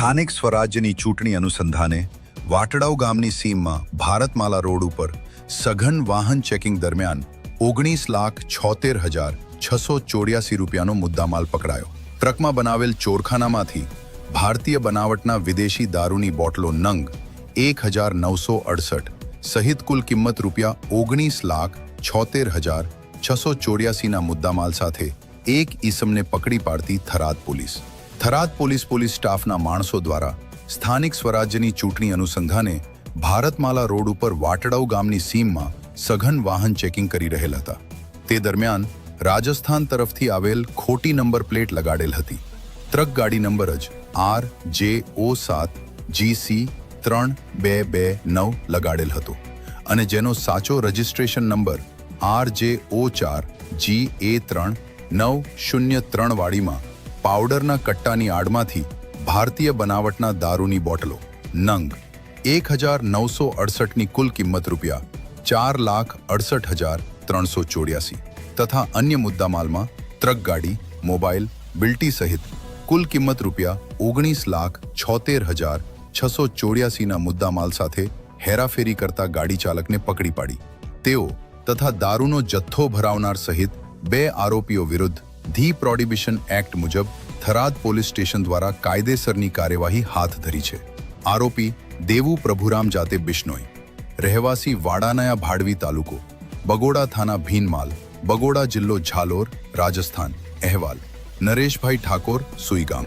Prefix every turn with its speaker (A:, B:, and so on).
A: સ્થાનિક સ્વરાજ્યની ચૂંટણી અનુસંધાને વાટડાઉ ગામની સીમમાં ભારતમાલા રોડ ઉપર સઘન વાહન ચેકિંગ દરમિયાન 19,76,684 રૂપિયાનો મુદ્દામાલ પકડાયો. ટ્રકમાં બનાવેલ ચોરખાનામાંથી ભારતીય બનાવટના વિદેશી દારૂની બોટલો નંગ 1,968 સહિત કુલ કિંમત રૂપિયા 19,76,684ના મુદ્દામાલ સાથે એક ઈસમને પકડી પાડતી થરાદ પોલીસ સ્ટાફના માણસો દ્વારા સ્થાનિક સ્વરાજ્યની ચૂંટણી અનુસંધાને ભારતમાલા રોડ ઉપર વાટડાઉ ગામની સીમમાં સઘન વાહન ચેકિંગ કરી રહેલ હતા. તે દરમિયાન રાજસ્થાન તરફથી આવેલ ખોટી નંબર પ્લેટ લગાડેલ હતી. ટ્રક ગાડી નંબર જ RJ07GC3229 લગાડેલ હતો અને જેનો સાચો રજિસ્ટ્રેશન નંબર RJ04GA3903 વાડીમાં પાવડરના કટ્ટાની આડમાંથી ભારતીય બનાવટના દારૂની બોટલો નંગ 1,968ની કુલ કિંમત રૂપિયા 4,68,384 તથા અન્ય મુદ્દામાલમાં ટ્રક ગાડી, મોબાઈલ, બિલ્ટી સહિત કુલ કિંમત રૂપિયા 19,76,684ના મુદ્દામાલ સાથે હેરાફેરી કરતા ગાડી ચાલકને પકડી પાડી. તેઓ તથા દારૂનો જથ્થો ભરાવનાર સહિત 2 આરોપીઓ વિરુદ્ધ ધી પ્રોહિબિશન એક્ટ મુજબ થરાદ પોલીસ સ્ટેશન દ્વારા કાયદેસરની કાર્યવાહી હાથ ધરી છે. આરોપી દેવુ પ્રભુરામ જાતે બિશ્નોઈ, રહેવાસી વાડાનાયા ભાડવી તાલુકો, બગોડા થાના ભીનમાલ, બગોડા જિલ્લો ઝાલોર, રાજસ્થાન. અહેવાલ નરેશભાઈ ઠાકોર, સુઈગામ.